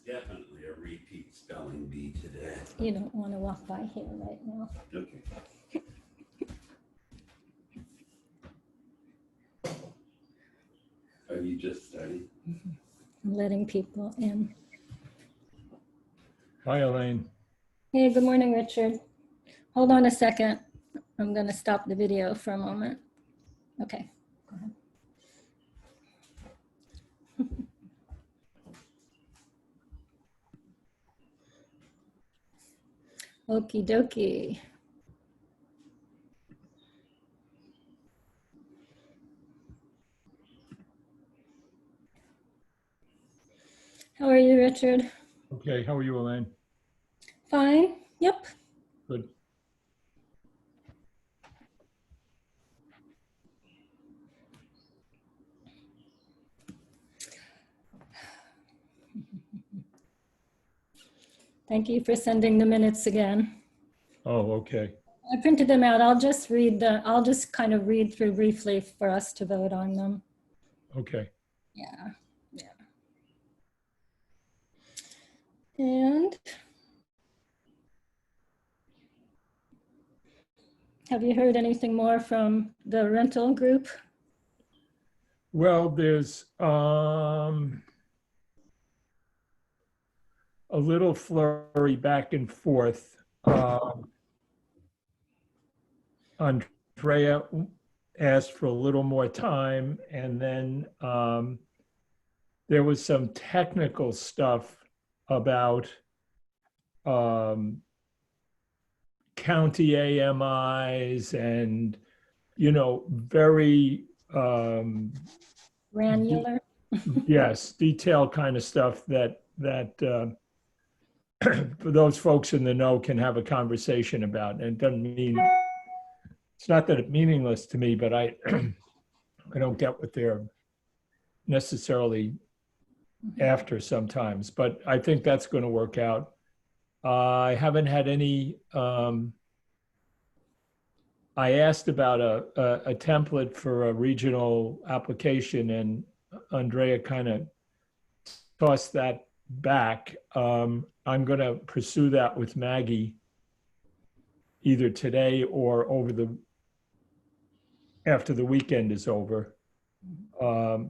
definitely a repeat spelling bee today. You don't want to walk by here right now. Okay. Are you just starting? I'm letting people in. Hi, Elaine. Hey, good morning, Richard. Hold on a second. I'm going to stop the video for a moment. Okay, go ahead. Okie dokie. How are you, Richard? Okay, how are you, Elaine? Fine. Yep. Good. Thank you for sending the minutes again. Oh, okay. I printed them out. I'll just kind of read through briefly for us to vote on them. Okay. Yeah, yeah. And have you heard anything more from the rental group? Well, there's a little flurry back and forth. Andrea asked for a little more time, and then there was some technical stuff about county AMIs and, very Granular? yes, detailed kind of stuff that for those folks in the know can have a conversation about. And it doesn't mean, it's not that it's meaningless to me, but I don't get what they're necessarily after sometimes. But I think that's going to work out. I haven't had any. I asked about a template for a regional application, and Andrea kind of tossed that back. I'm going to pursue that with Maggie either today or after the weekend is over,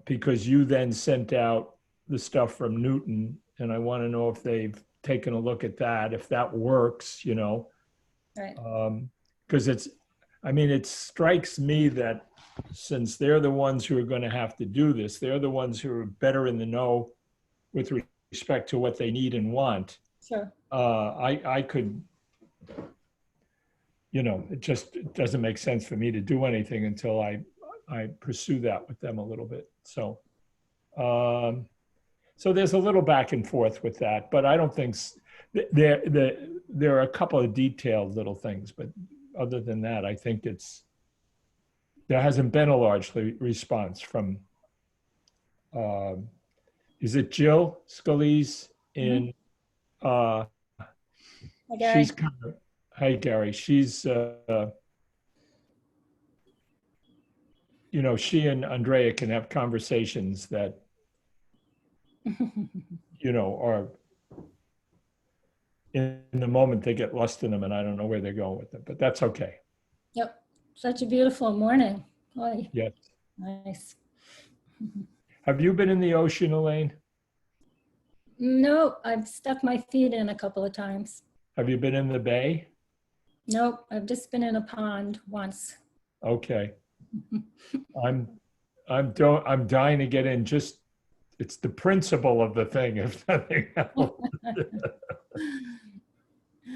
because you then sent out the stuff from Newton, and I want to know if they've taken a look at that, if that works, Right. Because it strikes me that since they're the ones who are going to have to do this, they're the ones who are better in the know with respect to what they need and want. Sure. I could, it just doesn't make sense for me to do anything until I pursue that with them a little bit. So, so there's a little back and forth with that, but I don't think there are a couple of detailed little things, but other than that, I think there hasn't been a large response from, is it Jill Scalise in, Hi, Gary. she's kind of, hey, Gary, she's, she and Andrea can have conversations that, are in the moment they get lost in them and I don't know where they're going with them, but that's okay. Yep. Such a beautiful morning. Boy, Yes. nice. Have you been in the ocean, Elaine? Nope, I've stuck my feet in a couple of times. Have you been in the bay? Nope, I've just been in a pond once. Okay. I'm dying to get in. Just, it's the principle of the thing, if nothing else.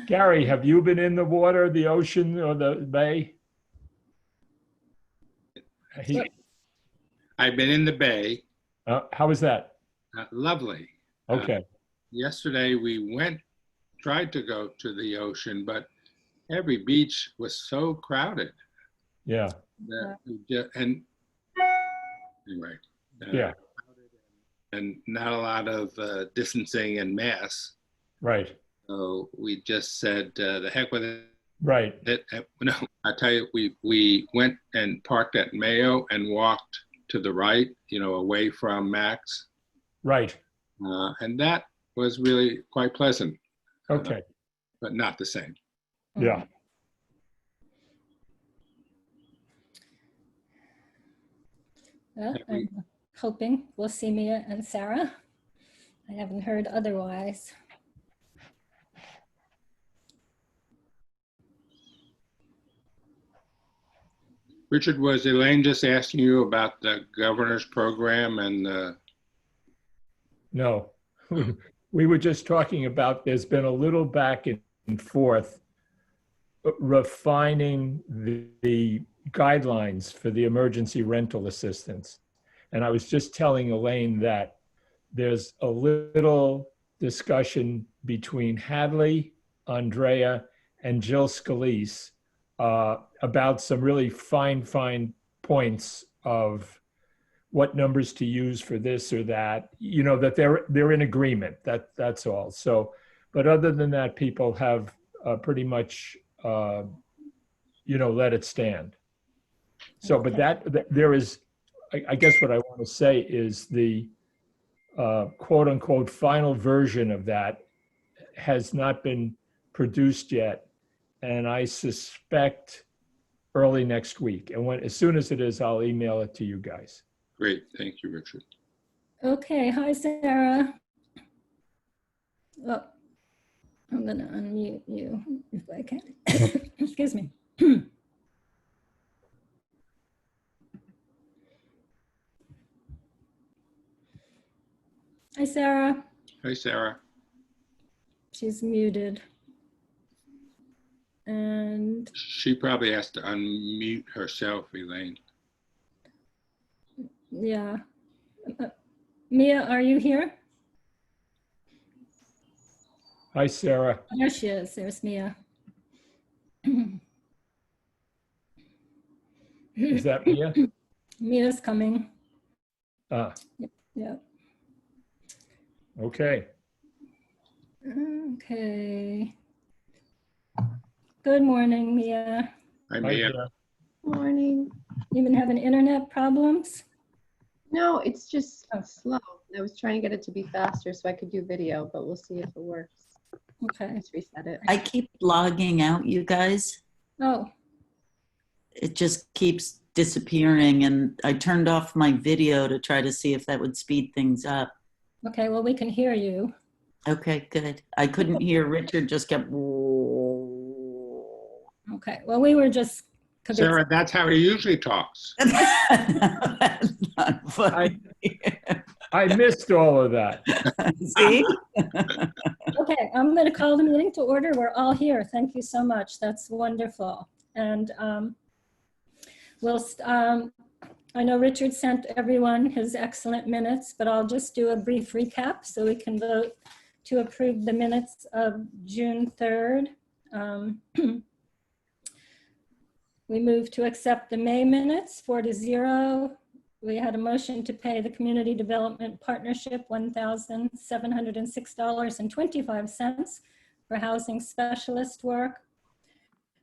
Gary, have you been in the water, the ocean, or the bay? I've been in the bay. How was that? Lovely. Okay. Yesterday we tried to go to the ocean, but every beach was so crowded. Yeah. And anyway. Yeah. And not a lot of distancing and masks. Right. So we just said, the heck with it. Right. No, I tell you, we went and parked at Mayo and walked to the right, away from Max. Right. And that was really quite pleasant, Okay, but not the same. yeah. Well, Have we- I'm hoping we'll see Mia and Sarah. I haven't heard otherwise. Richard, was Elaine just asking you about the governor's program and No, we were just talking about, there's been a little back and forth refining the guidelines for the emergency rental assistance. And I was just telling Elaine that there's a little discussion between Hadley, Andrea, and Jill Scalise about some really fine points of what numbers to use for this or that, you know, that they're in agreement. That's all. So, but other than that, people have pretty much, you know, let it stand. So, but there is, I guess what I want to say is the quote unquote final version of that has not been produced yet. And I suspect early next week. And as soon as it is, I'll email it to you guys. great, thank you, Richard. Okay, hi, Sarah. Oh, I'm gonna unmute you if I can. Excuse me. Hi, Sarah. Hi, Sarah. She's muted. And She probably has to unmute herself, Elaine. yeah. Mia, are you here? Hi, Sarah. There she is. There's Mia. Is that Mia? Mia's coming. Ah, Yeah. okay. Okay. Good morning, Mia. Hi, Hi, Mia. Mia. Morning. You been having internet problems? No, it's just Oh. slow. I was trying to get it to be faster so I could do video, but we'll see if it works. Okay. Just reset it. I keep logging out, you guys. Oh, It just keeps disappearing, and I turned off my video to try to see if that would speed things up. okay. Well, we can hear you. Okay, good. I couldn't hear Richard, just kept. Okay. Well, we were just. Sarah, that's how he usually talks. That's not funny. I missed all of that. See? Okay, I'm going to call the meeting to order. We're all here. Thank you so much. That's wonderful. And I know Richard sent everyone his excellent minutes, but I'll just do a brief recap so we can vote to approve the minutes of June 3rd. We moved to accept the May minutes 4-0. We had a motion to pay the Community Development Partnership $1,706.25 for housing specialist work.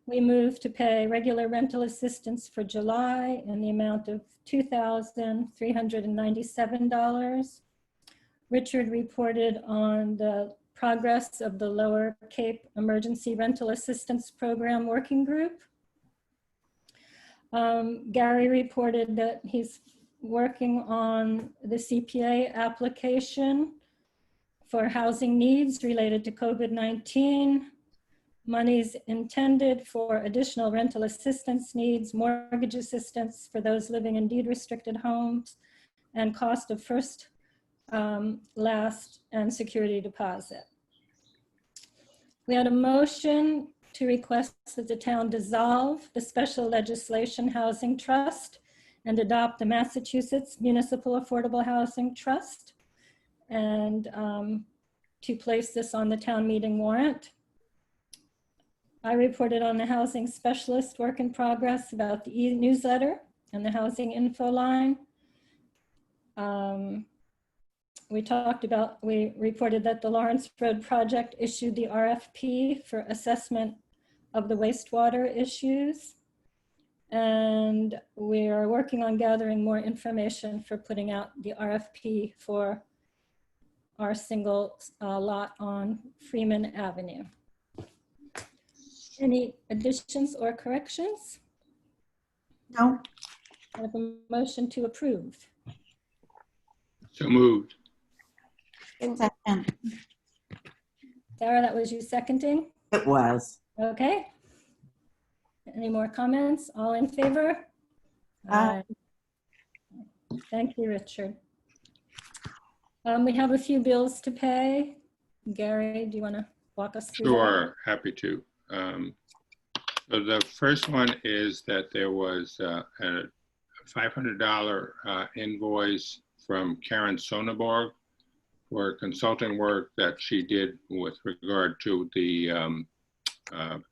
We moved to pay regular rental assistance for July in the amount of $2,397. Richard reported on the progress of the Lower Cape Emergency Rental Assistance Program Working Group. Gary reported that he's working on the CPA application for housing needs related to COVID-19. Monies intended for additional rental assistance needs, mortgage assistance for those living in deed restricted homes, and cost of first, last, and security deposit. We had a motion to request that the town dissolve the Special Legislation Housing Trust and adopt the Massachusetts Municipal Affordable Housing Trust, and to place this on the town meeting warrant. I reported on the housing specialist work in progress about the e-newsletter and the housing info line. We reported that the Lawrence Road project issued the RFP for assessment of the wastewater issues. And we are working on gathering more information for putting out the RFP for our single lot on Freeman Avenue. Any additions or corrections? No, I have a motion to approve. So moved. second. Sarah, that was you seconding? It was. Okay. Any more comments? All in favor? Aye. Thank you, Richard. We have a few bills to pay. Gary, do you want to walk us through that? Sure, happy to. So the first one is that there was a $500 invoice from Karen Sonneborg for consulting work that she did with regard to the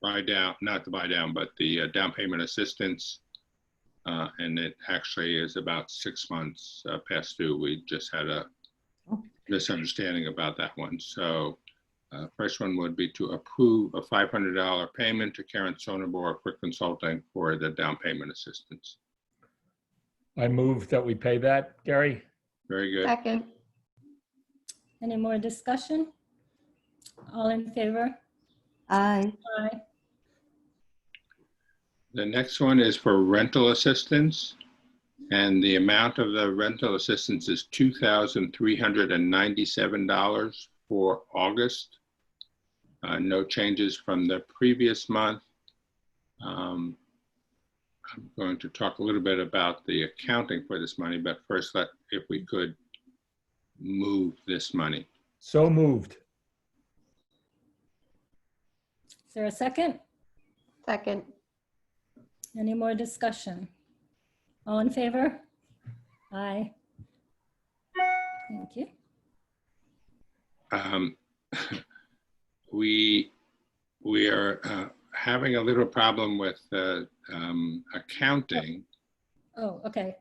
buy down, not the buy down, but the down payment assistance. And it actually is about 6 months past due. We just had a misunderstanding about that one. So first one would be to approve a $500 payment to Karen Sonneborg for consulting for the down payment assistance. I move that we pay that, Gary. Very good. Second. Any more discussion? All in favor? Aye. Aye. The next one is for rental assistance. And the amount of the rental assistance is $2,397 for August. No changes from the previous month. I'm going to talk a little bit about the accounting for this money, but first, if we could move this money. So moved. Is there a second? Second. Any more discussion? All in favor? Aye. Thank you. We are having a little problem with accounting. Oh, okay.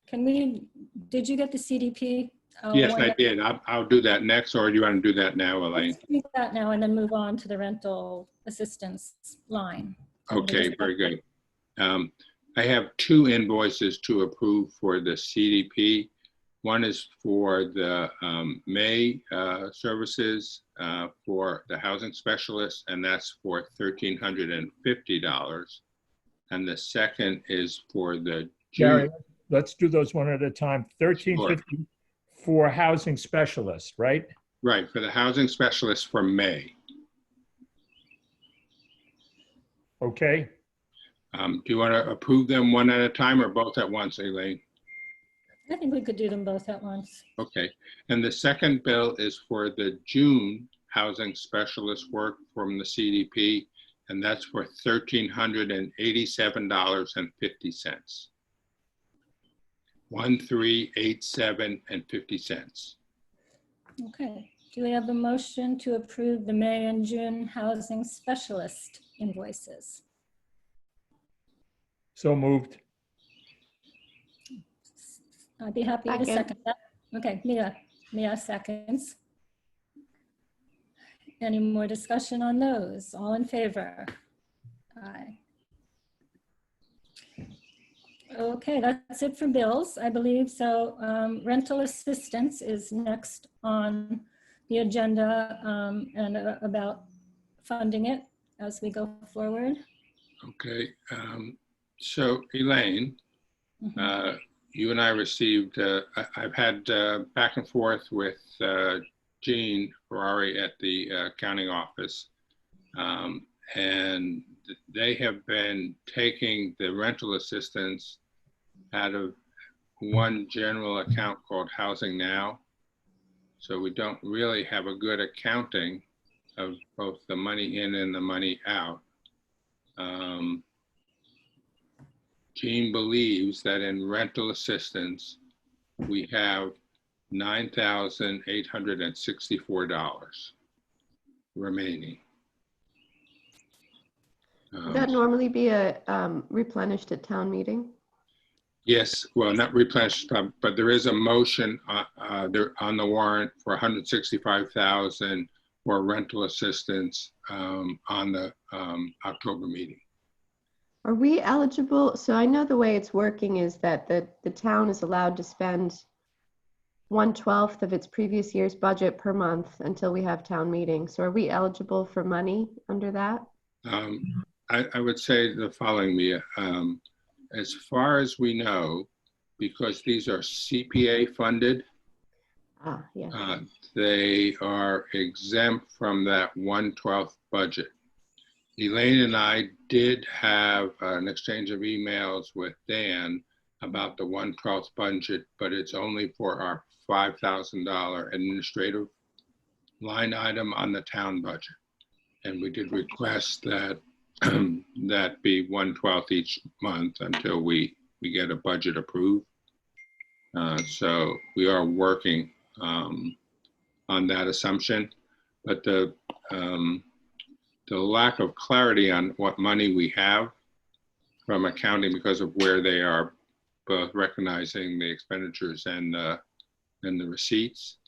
Can we, did you get the CDP? Yes, I did. I'll do that next, or do you want to do that now, Elaine? Let's do that now and then move on to the rental assistance line. Okay, very good. I have 2 invoices to approve for the CDP. One is for the May services for the housing specialist, and that's for $1,350. And the second is for the Gary, let's do those one at a time. $1,350 for housing specialist, right? Right, for the housing specialist for May. Okay. Do you want to approve them one at a time or both at once, Elaine? I think we could do them both at once. Okay. And the second bill is for the June housing specialist work from the CDP, and that's for $1,387.50. 1,387.50. Okay. Do we have a motion to approve the May and June housing specialist invoices? So moved. I'd be happy to Second. second that. Okay, Mia seconds. Any more discussion on those? All in favor? Aye. Okay, that's it for bills, I believe. So rental assistance is next on the agenda and about funding it as we go forward. Okay. So Elaine, you and I received, I've had back and forth with Jean Ferrari at the accounting office. And they have been taking the rental assistance out of one general account called Housing Now. So we don't really have a good accounting of both the money in and the money out. Jean believes that in rental assistance, we have $9,864 remaining. Would that normally be replenished at town meeting? Yes, well, not replenished, but there is a motion there on the warrant for $165,000 for rental assistance on the October meeting. Are we eligible? So I know the way it's working is that the town is allowed to spend 1/12 of its previous year's budget per month until we have town meeting. So are we eligible for money under that? I would say the following, Mia. As far as we know, because these are CPA funded, Yeah. they are exempt from that 1/12 budget. Elaine and I did have an exchange of emails with Dan about the 1/12 budget, but it's only for our $5,000 administrative line item on the town budget. And we did request that that be 1/12 each month until we get a budget approved. So we are working on that assumption, but the lack of clarity on what money we have from accounting because of where they are both recognizing the expenditures and the receipts.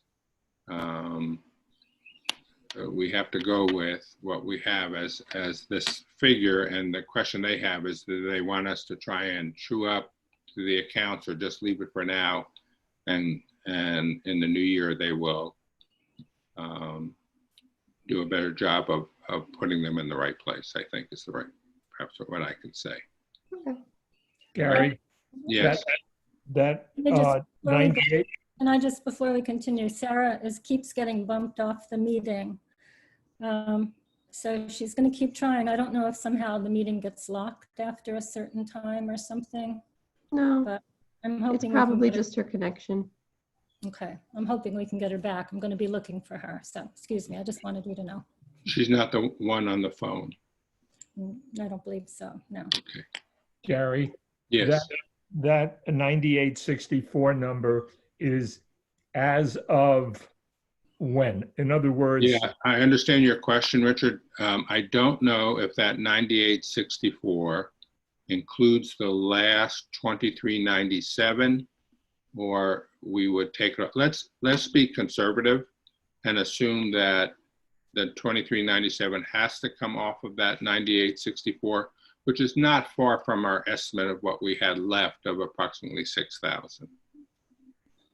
We have to go with what we have as this figure, and the question they have is, do they want us to try and true up to the accounts or just leave it for now, and in the new year they will do a better job of putting them in the right place, I think is the right, perhaps what I can say. Okay. Gary, Yes. that Let me just- 98, And I just, before we continue, Sarah keeps getting bumped off the meeting. So she's going to keep trying. I don't know if somehow the meeting gets locked after a certain time or something. No, But I'm it's hoping. we can probably get her- just her connection. Okay, I'm hoping we can get her back. I'm going to be looking for her. So, excuse me, I just wanted you to know. She's not the one on the phone. I don't believe so, no. Gary, Yes. that 9864 number is as of when? In other words, Yeah, I understand your question, Richard. I don't know if that 9864 includes the last 2397, or we would take it. Let's be conservative and assume that the 2397 has to come off of that 9864, which is not far from our estimate of what we had left of approximately 6,000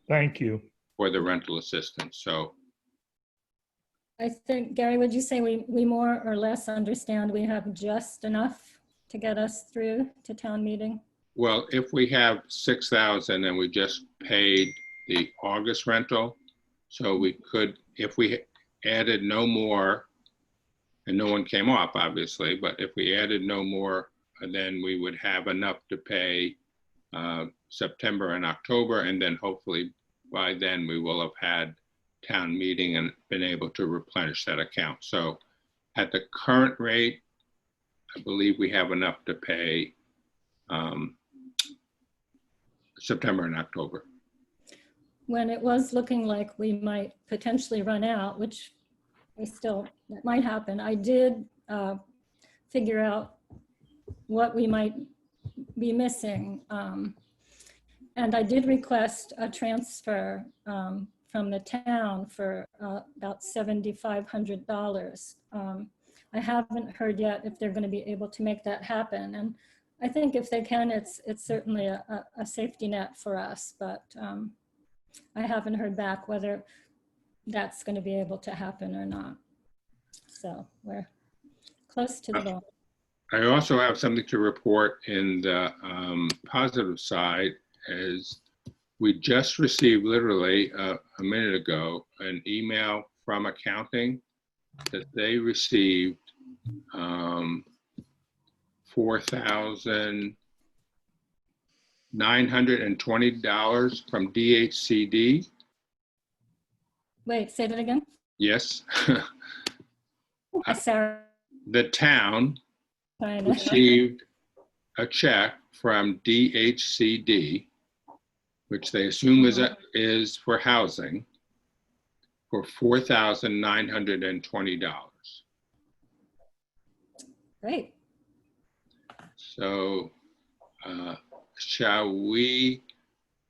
thank you. for the rental assistance. So I think, Gary, would you say we more or less understand we have just enough to get us through to town meeting? well, if we have 6,000 and we just paid the August rental, so we could, if we added no more, and no one came off, obviously, but if we added no more, then we would have enough to pay September and October, and then hopefully by then we will have had town meeting and been able to replenish that account. So at the current rate, I believe we have enough to pay September and October. When it was looking like we might potentially run out, which that might happen, I did figure out what we might be missing. And I did request a transfer from the town for about $7,500. I haven't heard yet if they're going to be able to make that happen. And I think if they can, it's certainly a safety net for us, but I haven't heard back whether that's going to be able to happen or not. So we're close to the goal. I also have something to report in the positive side, as we just received literally a minute ago an email from accounting that they received $4,920 from DHCD. Wait, say that again? Yes. Sarah, The town kind of. received a check from DHCD, which they assume is for housing, for $4,920. Great. So shall we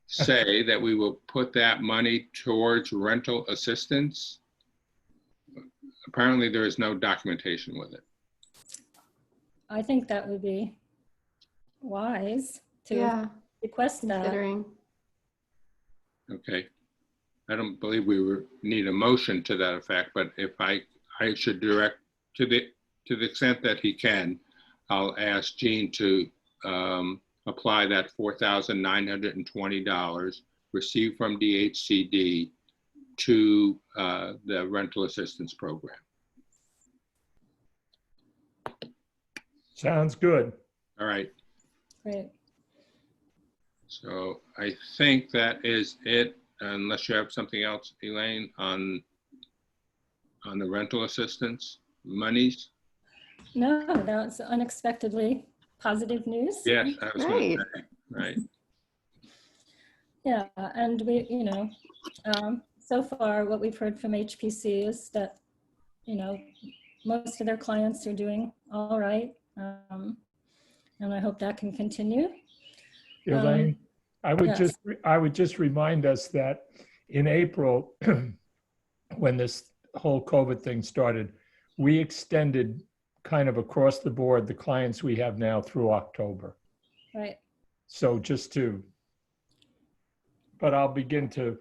say that we will put that money towards rental assistance? Apparently there is no documentation with it. I think that would be wise to Yeah, request that. considering. Okay. I don't believe we need a motion to that effect, but if I should direct to the extent that he can, I'll ask Gene to apply that $4,920 received from DHCD to the rental assistance program. Sounds good. All right. Great. So I think that is it, unless you have something else, Elaine, on the rental assistance monies. No, that was unexpectedly positive news. Yes, I was going Right. to say, right. Yeah, and we, so far what we've heard from HPC is that, most of their clients are doing all right. And I hope that can continue. Elaine, I would yes. just remind us that in April, when this whole COVID thing started, we extended kind of across the board the clients we have now through October. Right. So but I'll begin to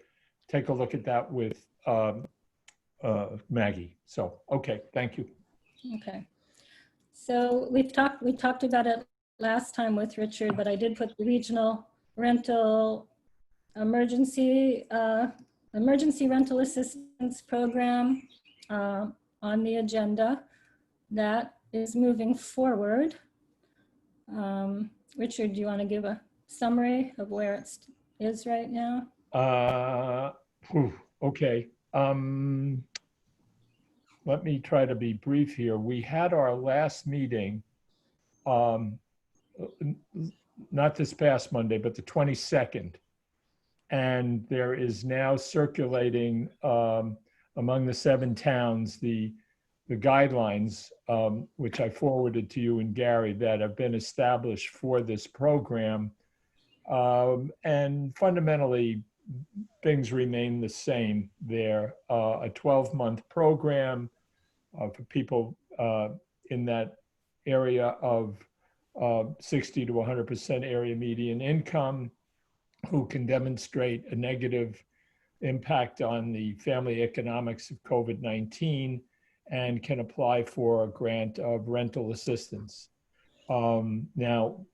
take a look at that with Maggie. So, okay, thank you. Okay. So we talked about it last time with Richard, but I did put the regional rental emergency rental assistance program on the agenda. That is moving forward. Richard, do you want to give a summary of where it is right now? Okay. Let me try to be brief here. We had our last meeting, not this past Monday, but the 22nd. And there is now circulating among the 7 towns the guidelines, which I forwarded to you and Gary, that have been established for this program. And fundamentally, things remain the same there. A 12-month program for people in that area of 60 to 100% area median income who can demonstrate a negative impact on the family economics of COVID-19 and can apply for a grant of rental assistance. Now,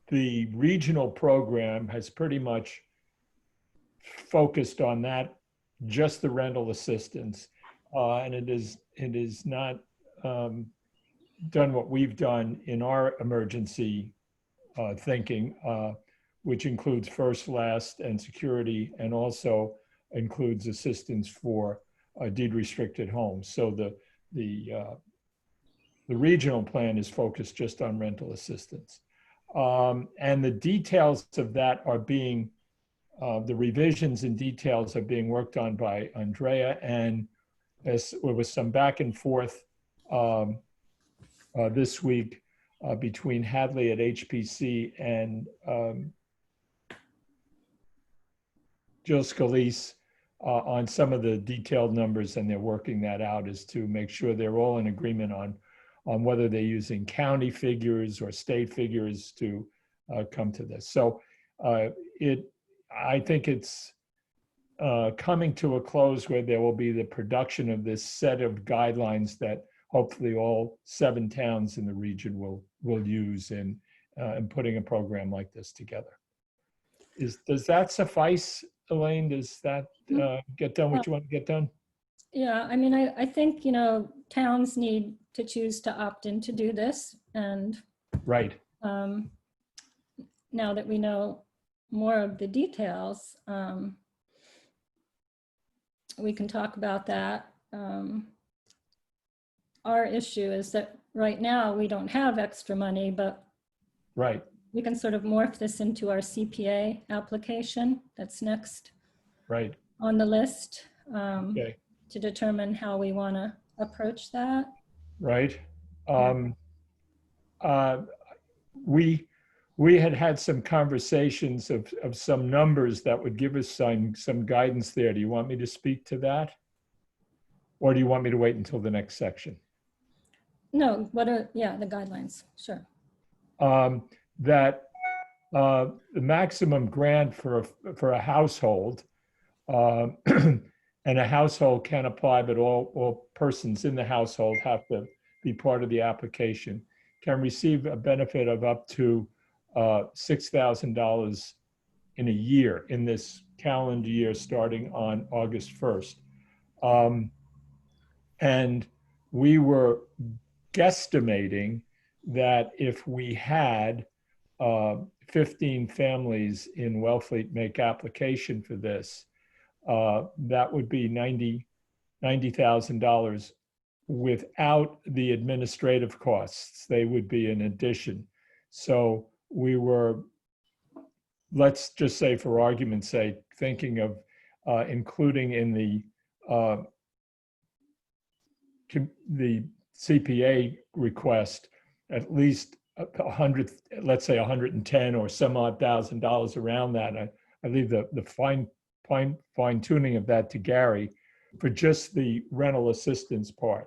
the regional program has pretty much focused on that, just the rental assistance. And it is not done what we've done in our emergency thinking, which includes first, last, and security, and also includes assistance for deed restricted homes. So the regional plan is focused just on rental assistance. And the details of that are being, the revisions and details are being worked on by Andrea, and there was some back and forth this week between Hadley at HPC and Jill Scalise on some of the detailed numbers, and they're working that out as to make sure they're all in agreement on whether they're using county figures or state figures to come to this. So I think it's coming to a close where there will be the production of this set of guidelines that hopefully all 7 towns in the region will use in putting a program like this together. Does that suffice, Elaine? Does that get done what you want to get done? Yeah, I mean, I think, towns need to choose to opt in to do this. And right. Now that we know more of the details, we can talk about that. Our issue is that right now we don't have extra money, but right. We can sort of morph this into our CPA application that's next right on the list. Okay. To determine how we want to approach that. Right. We had some conversations of some numbers that would give us some guidance there. Do you want me to speak to that? Or do you want me to wait until the next section? No, the guidelines, sure. That the maximum grant for a household And a household can apply, but all persons in the household have to be part of the application, can receive a benefit of up to $6,000 in a year, in this calendar year, starting on August 1st. And we were guesstimating that if we had 15 families in Wellfleet make application for this, that would be $90,000 without the administrative costs. They would be in addition. So we were, let's just say for argument's sake, thinking of including in the CPA request at least 100, let's say 110 or some odd $1,000 around that. I leave the fine tuning of that to Gary for just the rental assistance part.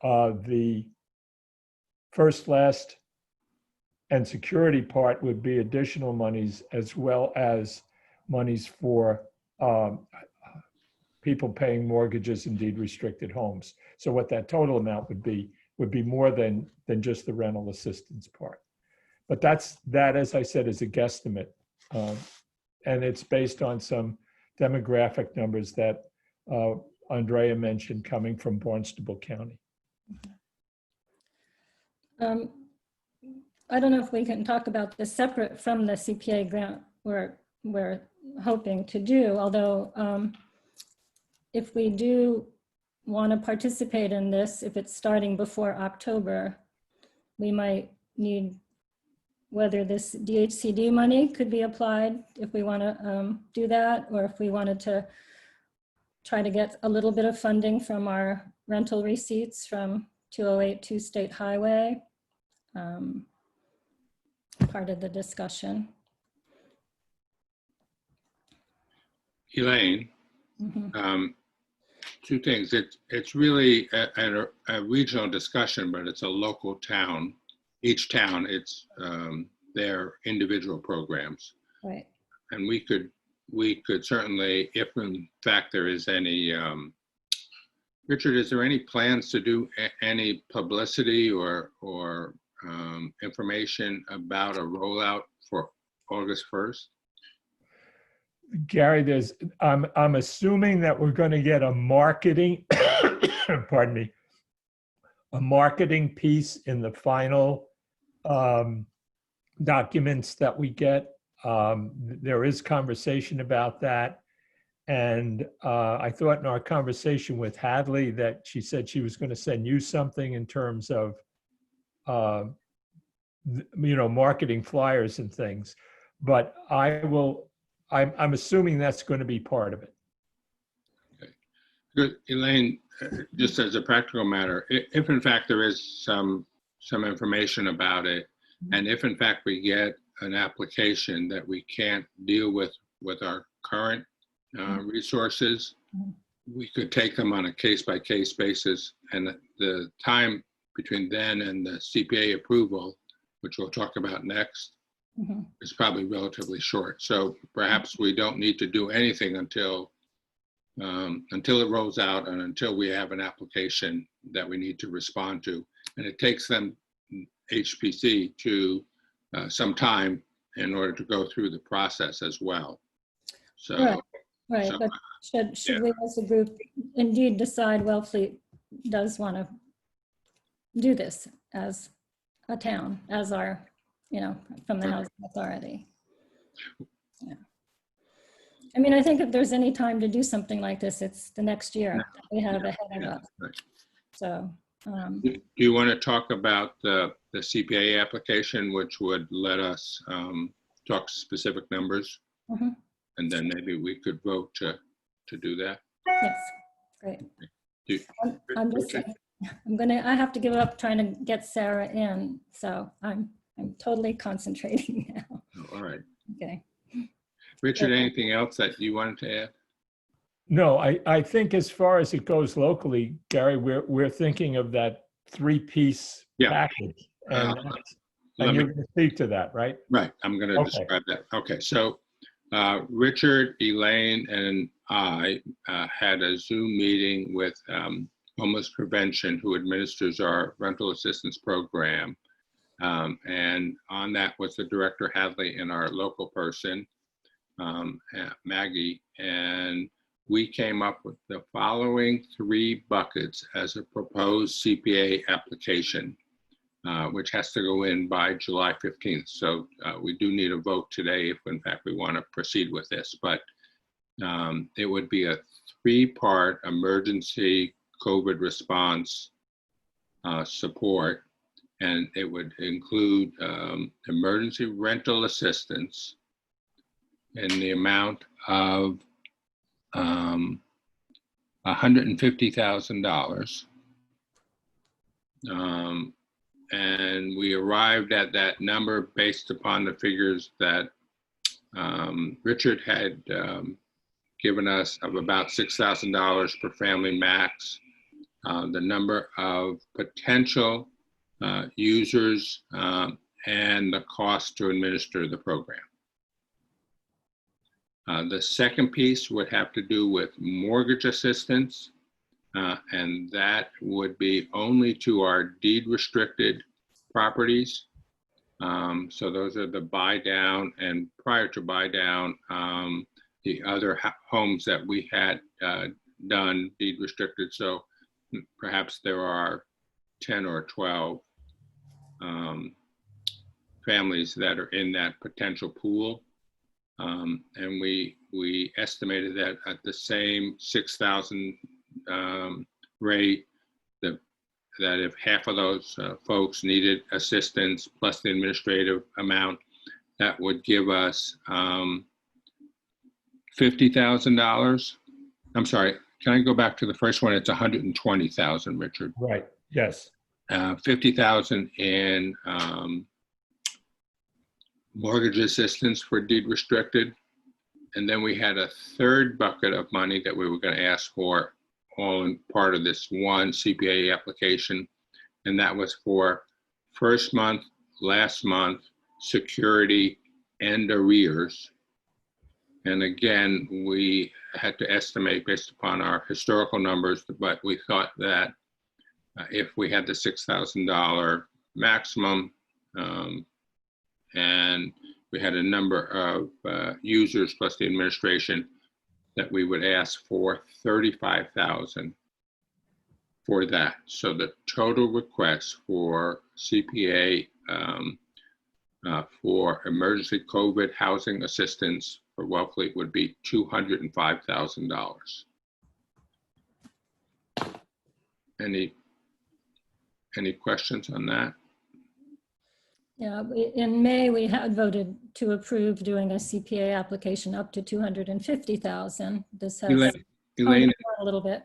The first, last, and security part would be additional monies, as well as monies for people paying mortgages in deed restricted homes. So what that total amount would be more than just the rental assistance part. But that, as I said, is a guesstimate. And it's based on some demographic numbers that Andrea mentioned coming from Barnstable County. I don't know if we can talk about this separate from the CPA grant we're hoping to do, although if we do want to participate in this, if it's starting before October, we might need whether this DHCD money could be applied if we want to do that, or if we wanted to try to get a little bit of funding from our rental receipts from 2082 State Highway. Part of the discussion. Elaine, two things. It's really a regional discussion, but it's a local town. Each town, it's their individual programs. Right. And we could certainly, if in fact there is any, Richard, is there any plans to do any publicity or information about a rollout for August 1st? Gary, I'm assuming that we're going to get a marketing, pardon me, a marketing piece in the final documents that we get. There is conversation about that. And I thought in our conversation with Hadley that she said she was going to send you something in terms of, marketing flyers and things. But I'm assuming that's going to be part of it. Okay. Good. Elaine, just as a practical matter, if in fact there is some information about it, and if in fact we get an application that we can't deal with our current resources, we could take them on a case-by-case basis, and the time between then and the CPA approval, which we'll talk about next, is probably relatively short. So perhaps we don't need to do anything until it rolls out and until we have an application that we need to respond to. And it takes them, HPC, to some time in order to go through the process as well. So, right. So, but should we as a group indeed decide Wellfleet does want to do this as a town, as our, from the housing authority? Yeah. I mean, I think if there's any time to do something like this, it's the next year that we have ahead of us. right. So. Do you want to talk about the CPA application, which would let us talk specific numbers? And then maybe we could vote to do that? Yes, great. I have to give up trying to get Sarah in, so I'm totally concentrating now. All right. Okay. Richard, anything else that you wanted to add? No, I think as far as it goes locally, Gary, we're thinking of that three-piece package. And you're going to speak to that, right? Right, I'm going to describe that. Okay, so Richard, Elaine, and I had a Zoom meeting with Homeless Prevention, who administers our rental assistance program. And on that was the director Hadley and our local person, Maggie. And we came up with the following 3 buckets as a proposed CPA application, which has to go in by July 15th. So we do need a vote today if in fact we want to proceed with this, but it would be a 3-part emergency COVID response support, and it would include emergency rental assistance in the amount of $150,000. And we arrived at that number based upon the figures that Richard had given us of about $6,000 per family max, the number of potential users, and the cost to administer the program. The second piece would have to do with mortgage assistance, and that would be only to our deed restricted properties. So those are the buy down, and prior to buy down, the other homes that we had done deed restricted. So perhaps there are 10 or 12 families that are in that potential pool. And we estimated that at the same 6,000 rate, that if half of those folks needed assistance plus the administrative amount, that would give us $50,000. I'm sorry, can I go back to the first one? It's 120,000, Richard. Right, yes. 50,000 in mortgage assistance for deed restricted. And then we had a third bucket of money that we were going to ask for, all in part of this one CPA application. And that was for first month, last month, security, and arrears. And again, we had to estimate based upon our historical numbers, but we thought that if we had the $6,000 maximum, and we had a number of users plus the administration, that we would ask for $35,000 for that. So the total request for CPA for emergency COVID housing assistance for Wellfleet would be $205,000. Any questions on that? Yeah, in May, we had voted to approve doing a CPA application up to 250,000. This has Elaine, toned it down a little bit.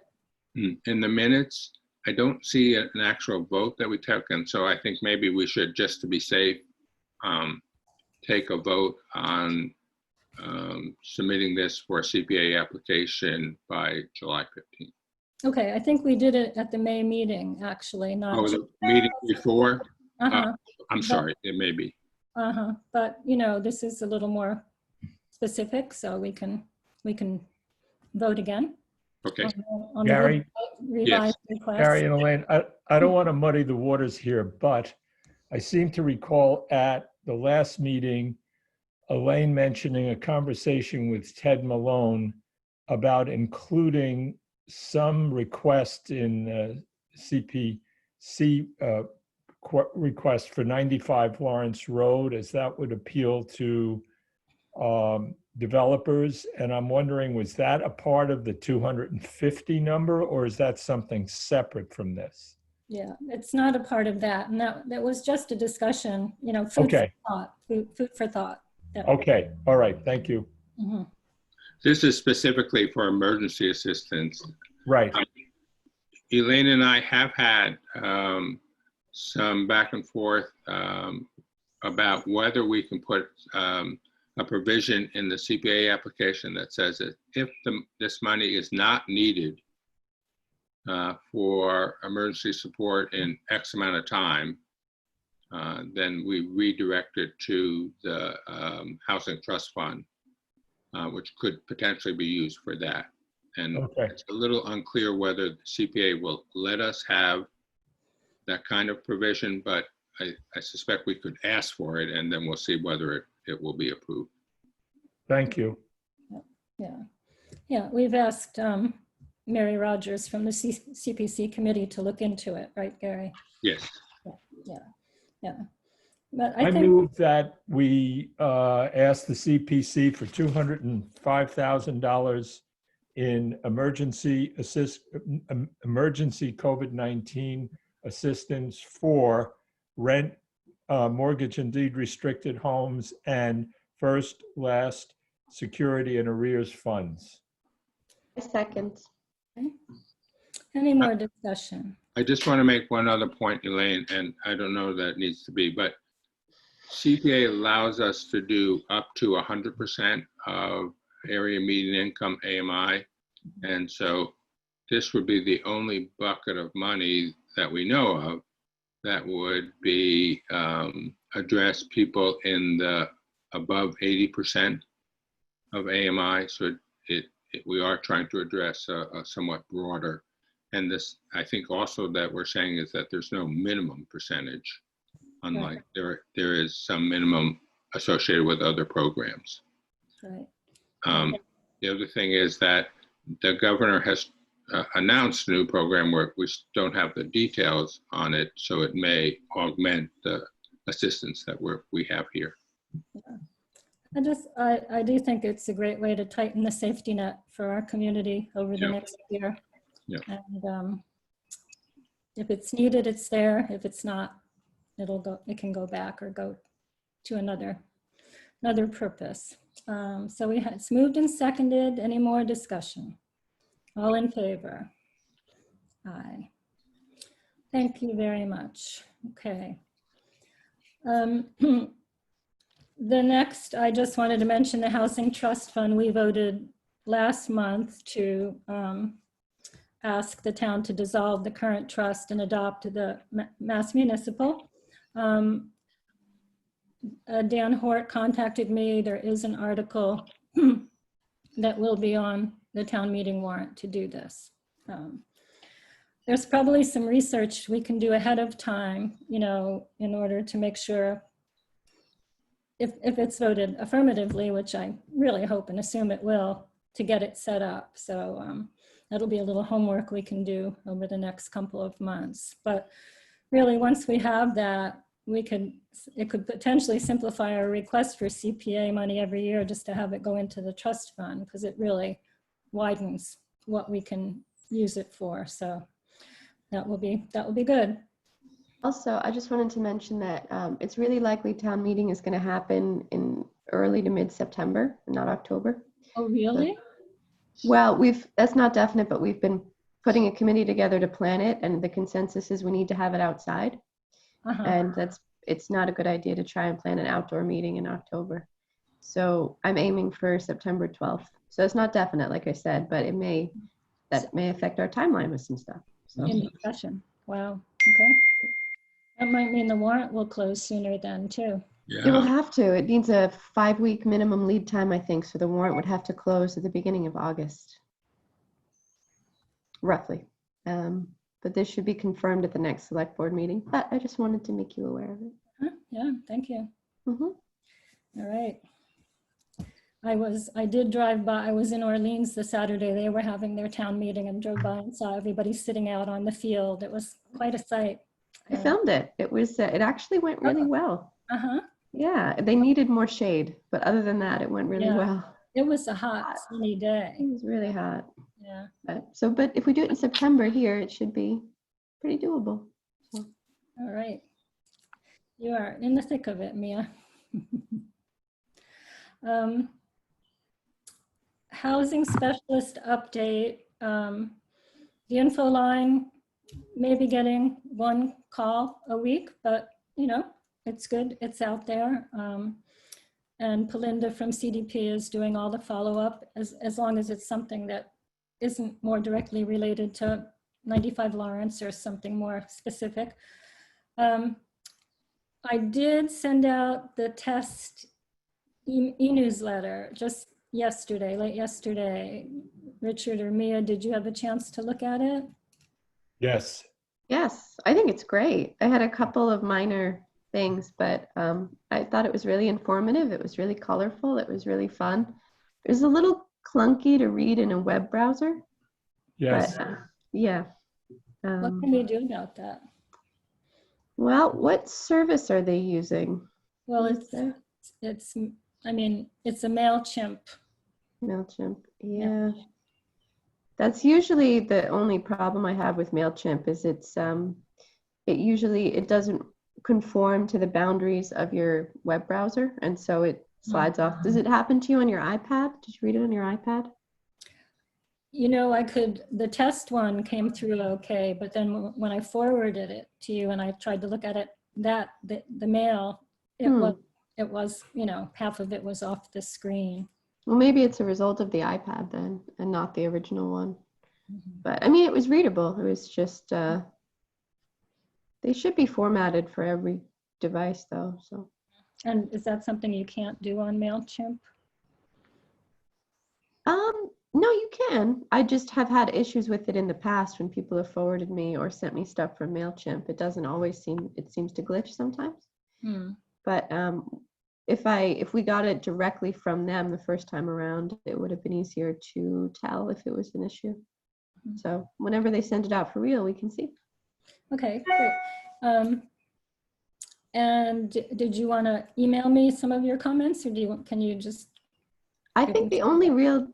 in the minutes, I don't see an actual vote that we took, and so I think maybe we should, just to be safe, take a vote on submitting this for a CPA application by July 15th. Okay, I think we did it at the May meeting, actually, not. Oh, the meeting before? Uh-huh, I'm sorry, it may be. but you know, this is a little more specific, so we can vote again. Okay, on the Gary? revised request. Gary and Elaine, I don't want to muddy the waters here, but I seem to recall at the last meeting, Elaine mentioning a conversation with Ted Malone about including some request in CPC request for 95 Lawrence Road, as that would appeal to developers. And I'm wondering, was that a part of the 250 number, or is that something separate from this? Yeah, it's not a part of that. And that was just a discussion, you know, food Okay. for thought, food for thought. Okay, all right, thank you. Mhm. this is specifically for emergency assistance. Right, Elaine and I have had some back and forth about whether we can put a provision in the CPA application that says that if this money is not needed for emergency support in X amount of time, then we redirect it to the Housing Trust Fund which could potentially be used for that. And Okay. it's a little unclear whether the CPA will let us have that kind of provision, but I suspect we could ask for it, and then we'll see whether it will be approved. Thank you. Yeah. Yeah, we've asked Mary Rogers from the CPC committee to look into it, right, Gary? Yes. Yeah. But I I think, move that we ask the CPC for $205,000 in emergency COVID-19 assistance for rent, mortgage and deed restricted homes, and first, last, security and arrears funds. I second. any more discussion? I just want to make one other point, Elaine, and I don't know that it needs to be, but CPA allows us to do up to 100% of area median income AMI. And so this would be the only bucket of money that we know of that would be address people in the above 80% of AMI. So we are trying to address a somewhat broader. And this, I think also that we're saying is that there's no minimum percentage, unlike there is some minimum associated with other programs. Right. The other thing is that the governor has announced a new program where we don't have the details on it, so it may augment the assistance that we have here. I do think it's a great way to tighten the safety net for our community over the next year. Yeah. And if it's needed, it's there. If it's not, it can go back or go to another purpose. So it's moved and seconded. Any more discussion? All in favor? Aye. Thank you very much. Okay. The next, I just wanted to mention the Housing Trust Fund. We voted last month to ask the town to dissolve the current trust and adopt the Mass Municipal. Dan Hort contacted me. There is an article that will be on the town meeting warrant to do this. There's probably some research we can do ahead of time, in order to make sure if it's voted affirmatively, which I really hope and assume it will, to get it set up. So that'll be a little homework we can do over the next couple of months. But really, once we have that, it could potentially simplify our request for CPA money every year just to have it go into the trust fund, because it really widens what we can use it for. So that will be good. Also, I just wanted to mention that it's really likely town meeting is going to happen in early to mid-September, not October. Oh, really? Well, that's not definite, but we've been putting a committee together to plan it, and the consensus is we need to have it outside. And it's not a good idea to try and plan an outdoor meeting in October. So I'm aiming for September 12th. So it's not definite, like I said, but that may affect our timeline with some stuff. So. In discussion. Wow. Okay. That might mean the warrant will close sooner then too. Yeah. It will have to. It needs a 5-week minimum lead time, I think. So the warrant would have to close at the beginning of August, roughly. But this should be confirmed at the next select board meeting. But I just wanted to make you aware of it. Yeah, thank you. Mm-hmm. All right. I did drive by. I was in Orleans the Saturday. They were having their town meeting and drove by and saw everybody sitting out on the field. It was quite a sight. I filmed it. It actually went really well. Uh-huh. Yeah, they needed more shade, but other than that, it went really Yeah. well. It was a hot, sunny day. It was really hot. Yeah. But if we do it in September here, it should be pretty doable. All right. You are in the thick of it, Mia. Housing specialist update. The info line may be getting one call a week, but it's good. It's out there. And Pelinda from CDP is doing all the follow-up as long as it's something that isn't more directly related to 95 Lawrence or something more specific. I did send out the test e-newsletter just yesterday, late yesterday. Richard or Mia, did you have a chance to look at it? Yes. Yes, I think it's great. I had a couple of minor things, but I thought it was really informative. It was really colorful. It was really fun. It was a little clunky to read in a web browser, Yes. but yeah. What can we do about that? Well, what service are they using? Well, Is there? it's, I mean, it's a MailChimp. MailChimp. Yeah. That's usually the only problem I have with MailChimp is it doesn't conform to the boundaries of your web browser, and so it slides off. Does it happen to you on your iPad? Did you read it on your iPad? You know, the test one came through okay, but then when I forwarded it to you and I tried to look at it, the mail, it was, you know, half of it was off the screen. Well, maybe it's a result of the iPad then, and not the original one. But I mean, it was readable. It was just they should be formatted for every device, though. So. And is that something you can't do on MailChimp? No, you can. I just have had issues with it in the past when people have forwarded me or sent me stuff from MailChimp. It doesn't always it seems to glitch sometimes. But if we got it directly from them the first time around, it would have been easier to tell if it was an issue. So whenever they send it out for real, we can see. Okay, great. And did you want to email me some of your comments, or can you just? I think the only real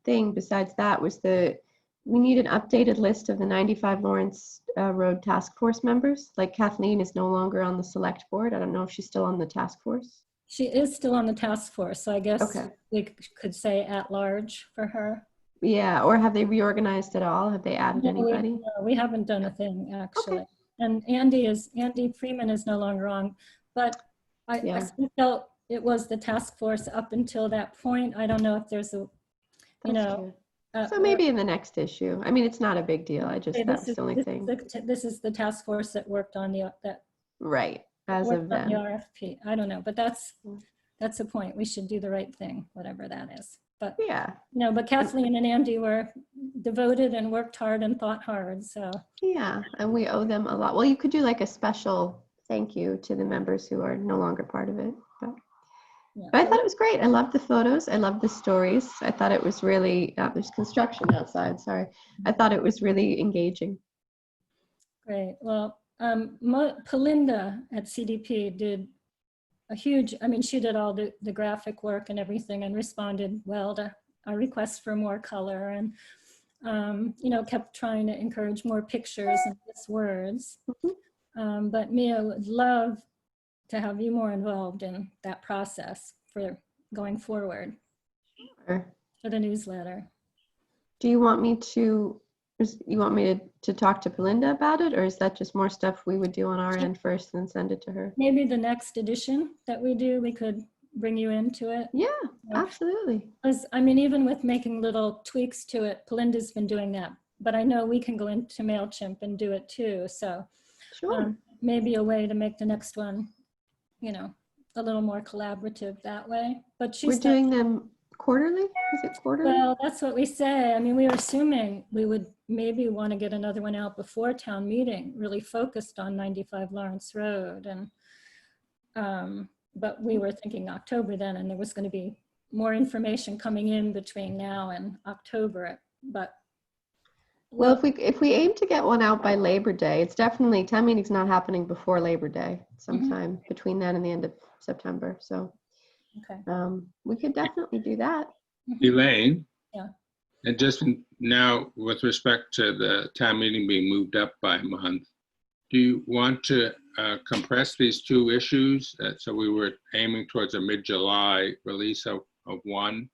thing besides that was we need an updated list of the 95 Lawrence Road Task Force members. Like Kathleen is no longer on the select board. I don't know if she's still on the task force. She is still on the task force, so I guess Okay. we could say at large for her. Yeah, or have they reorganized at all? Have they added anybody? No, we haven't done a thing actually. Okay. And Andy Freeman is no longer on, but I still felt it was the task force up until that point. I don't know if there's a, That's true. So maybe in the next issue. I mean, it's not a big deal. That's the only thing. This is the task force that worked on Right. As of then. The RFP. I don't know, but that's the point. We should do the right thing, whatever that is. But yeah. No, but Kathleen and Andy were devoted and worked hard and thought hard. So yeah, and we owe them a lot. Well, you could do like a special thank you to the members who are no longer part of it. But I thought it was great. I loved the photos. I loved the stories. I thought it was really, there's construction outside, sorry. I thought it was really engaging. Great. Well, Pelinda at CDP did a huge, I mean, she did all the graphic work and everything and responded well to our request for more color and, you know, kept trying to encourage more pictures and less words. But Mia would love to have you more involved in that process for going forward. Sure. For the newsletter. Do you want me to talk to Pelinda about it, or is that just more stuff we would do on our end first and then send it to her? Maybe the next edition that we do, we could bring you into it. Yeah, absolutely. Because I mean, even with making little tweaks to it, Pelinda's been doing that, but I know we can go into MailChimp and do it too. So sure. Maybe a way to make the next one, you know, a little more collaborative that way. But we're doing them quarterly? Is it quarterly? Well, that's what we say. I mean, we were assuming we would maybe want to get another one out before town meeting, really focused on 95 Lawrence Road. And but we were thinking October then, and there was going to be more information coming in between now and October. But well, if we aim to get one out by Labor Day, it's definitely, town meeting's not happening before Labor Day, sometime between then and the end of September. So okay. We could definitely do that. Elaine? Yeah. And just now, with respect to the town meeting being moved up by a month, do you want to compress these two issues? So we were aiming towards a mid-July release of one,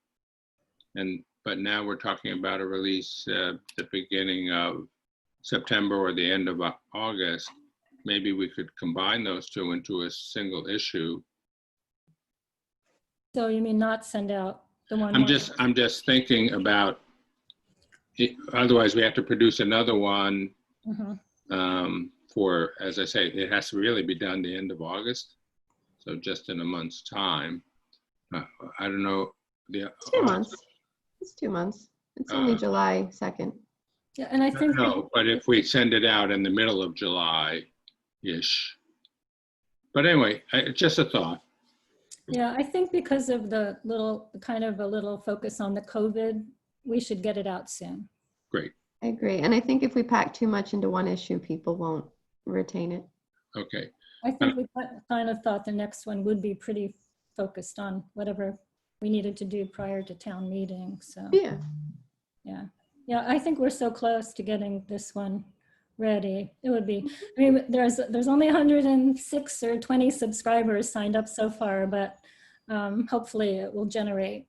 but now we're talking about a release the beginning of September or the end of August. Maybe we could combine those two into a single issue. So you mean not send out the one? I'm just thinking about it, otherwise we have to produce another one for, as I say, it has to really be done the end of August. So just in a month's time. I don't know the. 2 months. It's 2 months. It's only July 2nd. Yeah, and I think. No, but if we send it out in the middle of July-ish. But anyway, it's just a thought. Yeah, I think because of the kind of a little focus on the COVID, we should get it out soon. Great. I agree. And I think if we pack too much into one issue, people won't retain it. Okay. I think we kind of thought the next one would be pretty focused on whatever we needed to do prior to town meeting. So Yeah. yeah, I think we're so close to getting this one ready. It would be, I mean, there's only 106 or 20 subscribers signed up so far, but hopefully it will generate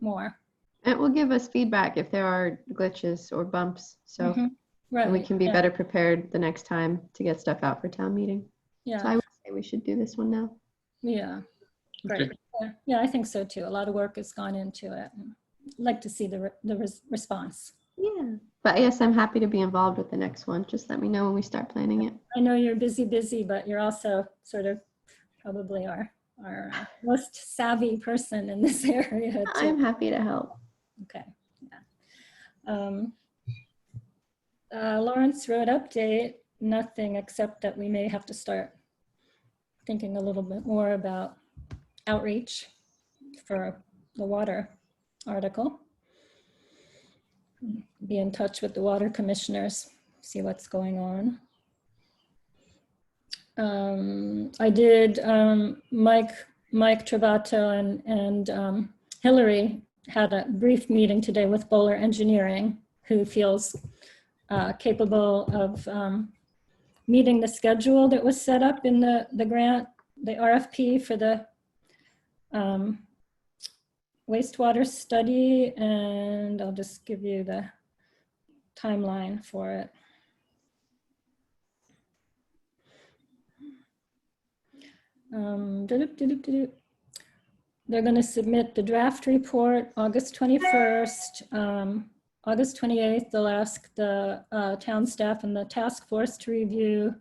more. It will give us feedback if there are glitches or bumps. So Right. we can be yeah. better prepared the next time to get stuff out for town meeting. Yeah. So I would say we should do this one now. Yeah, great. Okay. Yeah, I think so too. A lot of work has gone into it. I'd like to see the response. Yeah. But yes, I'm happy to be involved with the next one. Just let me know when we start planning it. I know you're busy, but you're also sort of probably our most savvy person in this area too. I'm happy to help. Okay. Yeah. Lawrence Road update, nothing except that we may have to start thinking a little bit more about outreach for the water article. Be in touch with the water commissioners, see what's going on. I did, Mike Travato and Hillary had a brief meeting today with Bowler Engineering, who feels capable of meeting the schedule that was set up in the grant, the RFP for the wastewater study, and I'll just give you the timeline for it. They're going to submit the draft report August 21st. August 28th, they'll ask the town staff and the task force to review,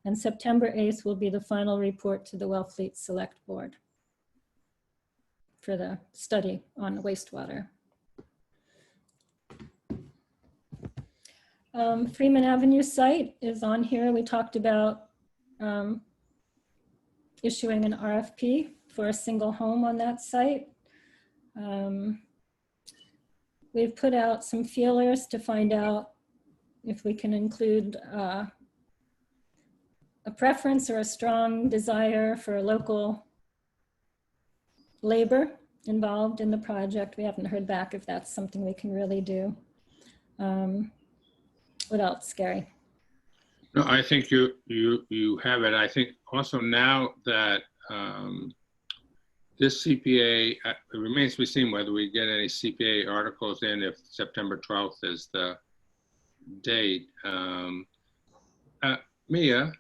and September 8th will be the final report to the Wellfleet Select Board for the study on wastewater. Freeman Avenue site is on here. We talked about issuing an RFP for a single home on that site. We've put out some feelers to find out if we can include a preference or a strong desire for local labor involved in the project. We haven't heard back if that's something we can really do. What else, Gary? No, I think you have it. I think also now that this CPA, it remains to be seen whether we get any CPA articles in if September 12th is the date. Mia,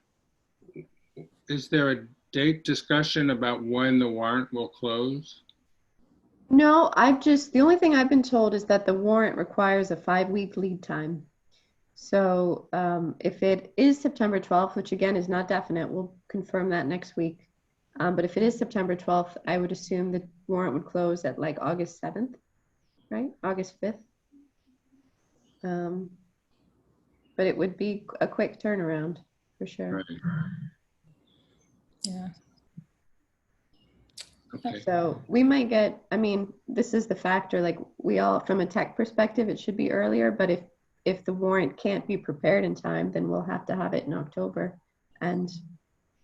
is there a date discussion about when the warrant will close? No, the only thing I've been told is that the warrant requires a 5-week lead time. So if it is September 12th, which again is not definite, we'll confirm that next week. But if it is September 12th, I would assume the warrant would close at like August 7th, right? August 5th. But it would be a quick turnaround for sure. Right. Yeah. Okay. So we might get, I mean, this is the factor, like we all, from a tech perspective, it should be earlier, but if the warrant can't be prepared in time, then we'll have to have it in October and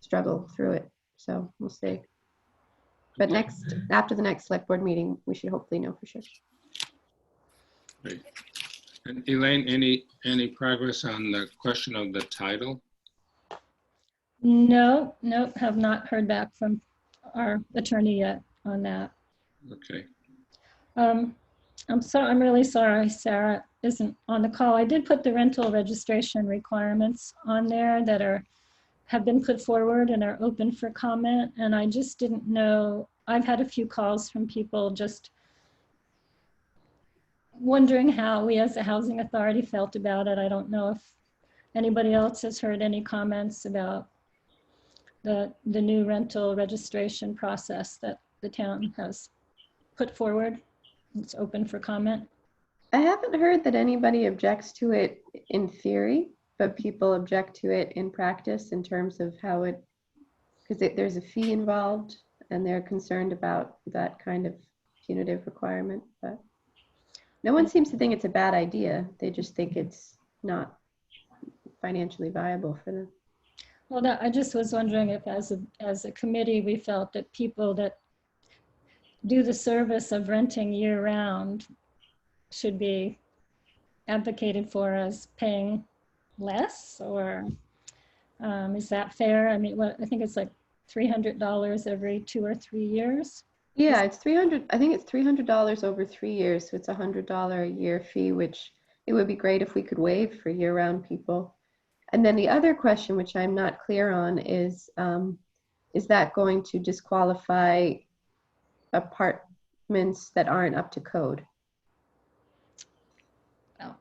struggle through it. So we'll see. But after the next select board meeting, we should hopefully know for sure. Great. And Elaine, any progress on the question of the title? No, have not heard back from our attorney yet on that. Okay. I'm really sorry Sarah isn't on the call. I did put the rental registration requirements on there that have been put forward and are open for comment. And I just didn't know, I've had a few calls from people just wondering how we as a housing authority felt about it. I don't know if anybody else has heard any comments about the new rental registration process that the town has put forward. it's open for comment. I haven't heard that anybody objects to it in theory, but people object to it in practice in terms of how it, because there's a fee involved and they're concerned about that kind of punitive requirement. But no one seems to think it's a bad idea. They just think it's not financially viable for them. Well, I just was wondering if as a committee, we felt that people that do the service of renting year round should be advocated for as paying less, or is that fair? I mean, I think it's like $300 every 2 or 3 years. Yeah, it's 300. I think it's $300 over 3 years. So it's a $100 a year fee, which it would be great if we could waive for year-round people. And then the other question, which I'm not clear on, is that going to disqualify apartments that aren't up to code? Oh,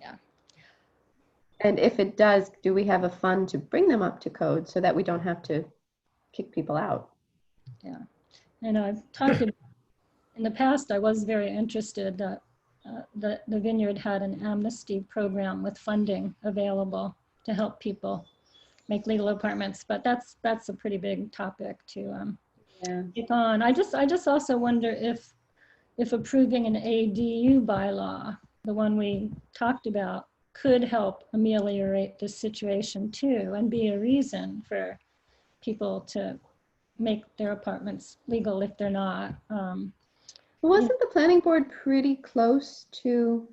yeah. And if it does, do we have a fund to bring them up to code so that we don't have to kick people out? Yeah. I know I've talked about, in the past, I was very interested that the Vineyard had an amnesty program with funding available to help people make legal apartments, but that's a pretty big topic to take on. I just also wonder if approving an ADU bylaw, the one we talked about, could help ameliorate this situation too, and be a reason for people to make their apartments legal if they're not. Wasn't the planning board pretty close to,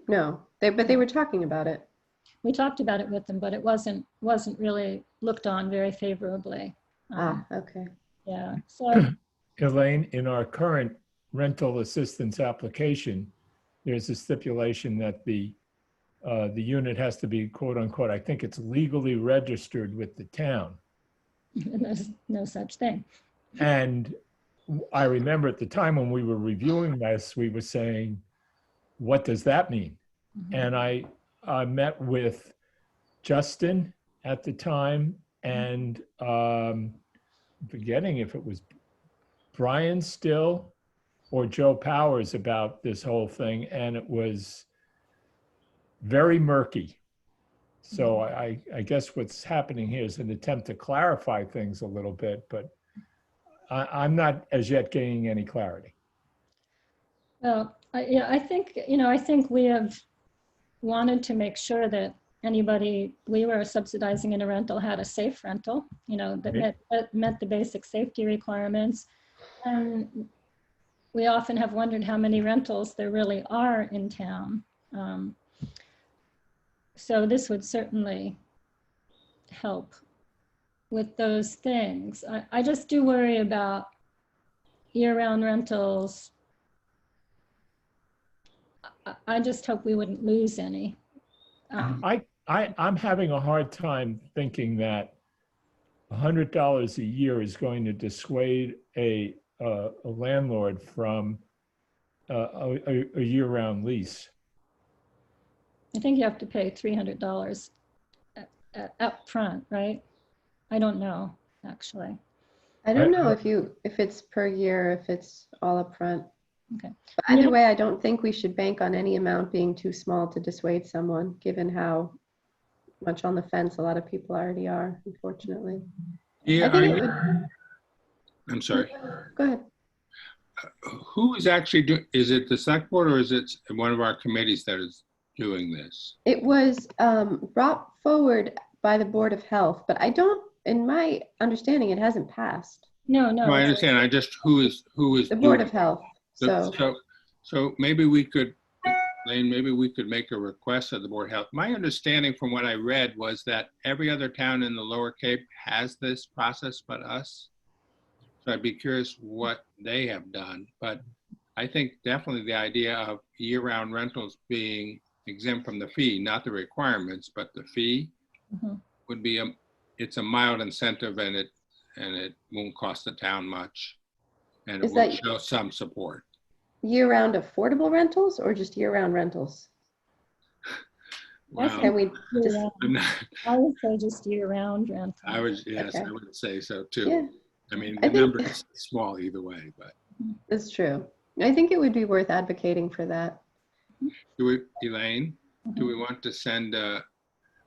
no, but they were talking about it. We talked about it with them, but it wasn't really looked on very favorably. Okay. Yeah, so Elaine, in our current rental assistance application, there's a stipulation that the unit has to be, quote unquote, I think it's legally registered with the town. there's no such thing. And I remember at the time when we were reviewing this, we were saying, what does that mean? And I met with Justin at the time, and forgetting if it was Brian Still or Joe Powers about this whole thing, and it was very murky. So I guess what's happening here is an attempt to clarify things a little bit, but I'm not as yet gaining any clarity. Well, I think we have wanted to make sure that anybody we were subsidizing in a rental had a safe rental, that met the basic safety requirements. And we often have wondered how many rentals there really are in town. So this would certainly help with those things. I just do worry about year-round rentals. I just hope we wouldn't lose any. I'm having a hard time thinking that $100 a year is going to dissuade a landlord from a year-round lease. I think you have to pay $300 up front, right? I don't know, actually. I don't know if it's per year, if it's all up front. Okay. But either way, I don't think we should bank on any amount being too small to dissuade someone, given how much on the fence a lot of people already are, unfortunately. Yeah, I think it would, I'm sorry. go ahead. Who is actually doing, is it the select board or is it one of our committees that is doing this? It was brought forward by the Board of Health, but I don't, in my understanding, it hasn't passed. No. No, I understand. I just, who is The Board doing of Health. So maybe we could, Lane, maybe we could make a request of the Board of Health. My understanding from what I read was that every other town in the Lower Cape has this process but us. So I'd be curious what they have done. But I think definitely the idea of year-round rentals being exempt from the fee, not the requirements, but the fee would be it's a mild incentive, and it won't cost the town much, and it will show some support. Year-round affordable rentals or just year-round rentals? Well, Can we just, I would say just year-round rental. I would, yes, Okay. I would say so too. yeah, I mean, I the think- number is small either way, but that's true. I think it would be worth advocating for that. Elaine, do we want to send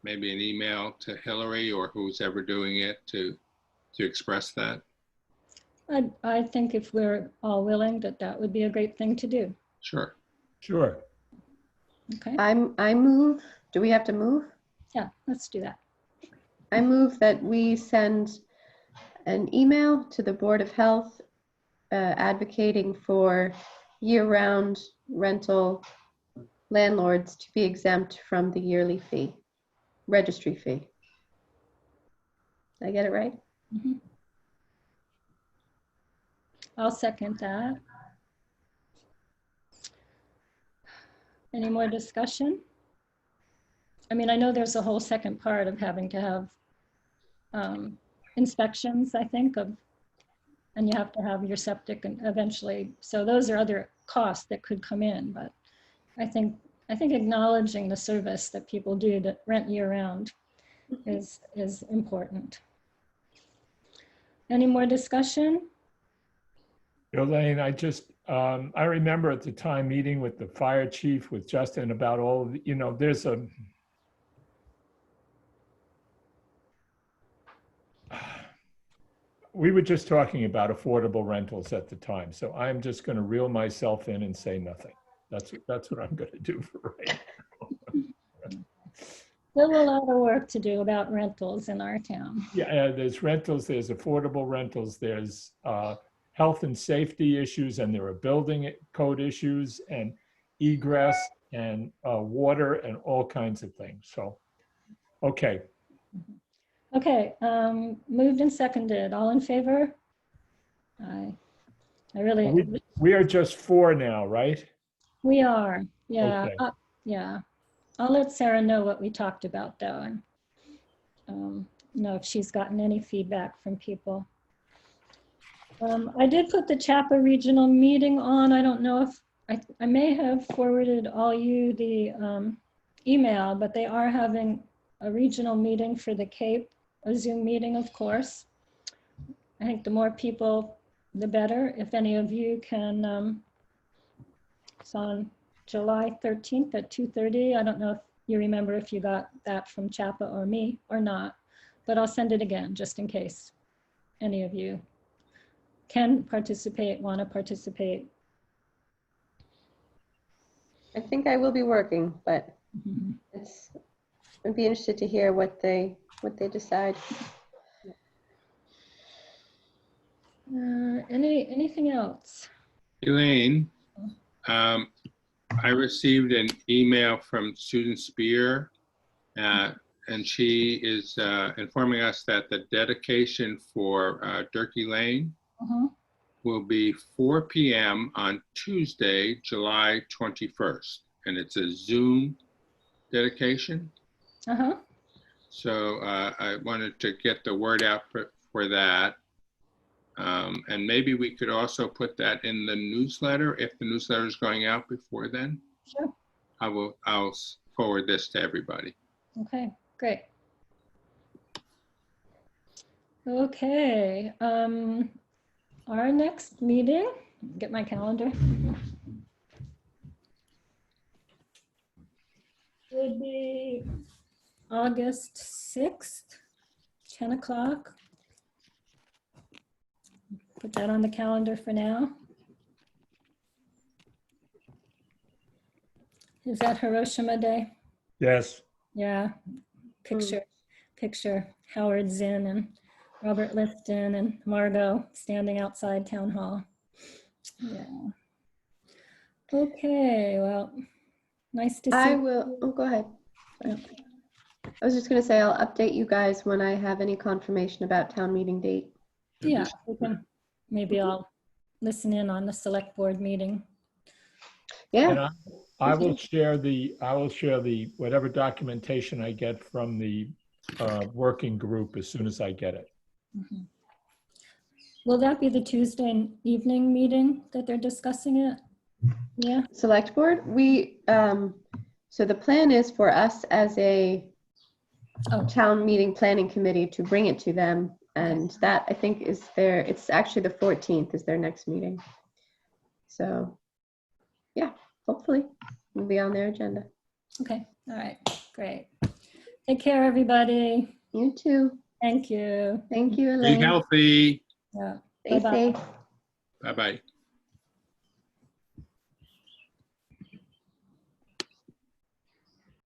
maybe an email to Hillary or who's ever doing it to express that? I think if we're all willing, that would be a great thing to do. Sure. Sure. Okay, I move, do we have to move? yeah, let's do that. I move that we send an email to the Board of Health advocating for year-round rental landlords to be exempt from the yearly fee, registry fee. Did I get it right? Mhm. I'll second that. Any more discussion? I mean, I know there's a whole second part of having to have inspections, I think, and you have to have your septic and eventually, so those are other costs that could come in, but I think acknowledging the service that people do to rent year round is important. Any more discussion? Elaine, I remember at the time meeting with the fire chief with Justin about all of, there's we were just talking about affordable rentals at the time. So I'm just going to reel myself in and say nothing. That's what I'm going to do for right now. Still a lot of work to do about rentals in our town. Yeah, there's rentals, there's affordable rentals, there's health and safety issues, and there are building code issues and egress and water and all kinds of things. So, okay. Okay, moved and seconded. All in favor? I really, We are just 4 now, right? we are, yeah, Okay. yeah. I'll let Sarah know what we talked about though, and know if she's gotten any feedback from people. I did put the Chapa regional meeting on. I don't know if, I may have forwarded all you the email, but they are having a regional meeting for the Cape, a Zoom meeting, of course. I think the more people, the better. If any of you can, it's on July 13th at 2:30. I don't know if you remember if you got that from Chapa or me or not, but I'll send it again just in case any of you can participate, want to participate. I think I will be working, but I'd be interested to hear what they decide. Anything else? Elaine, I received an email from Susan Spear, and she is informing us that the dedication for Durkee Lane will be 4 p.m. on Tuesday, July 21st, and it's a Zoom dedication. So I wanted to get the word out for that. And maybe we could also put that in the newsletter if the newsletter is going out before then. Sure. I'll forward this to everybody. Okay, great. Okay, our next meeting, get my calendar, would be August 6th, 10 o'clock. Put that on the calendar for now. Is that Hiroshima Day? Yes. Yeah. Picture Howard Zinn and Robert Lifton and Margot standing outside Town Hall. Yeah. Okay, well, nice to see. I will, oh, go ahead. Yeah. I was just gonna say, I'll update you guys when I have any confirmation about town meeting date. Yeah, maybe I'll listen in on the select board meeting. Yeah. And I will share the whatever documentation I get from the working group as soon as I get it. Will that be the Tuesday evening meeting that they're discussing it? Yeah. Select board, so the plan is for us as a town meeting planning committee to bring it to them. And that I think is it's actually the 14th is their next meeting. So, yeah, hopefully we'll be on their agenda. Okay, all right, great. Take care, everybody. You too. Thank you. Thank you, Be Elaine. healthy. Yeah. Stay Bye-bye. safe. Bye-bye.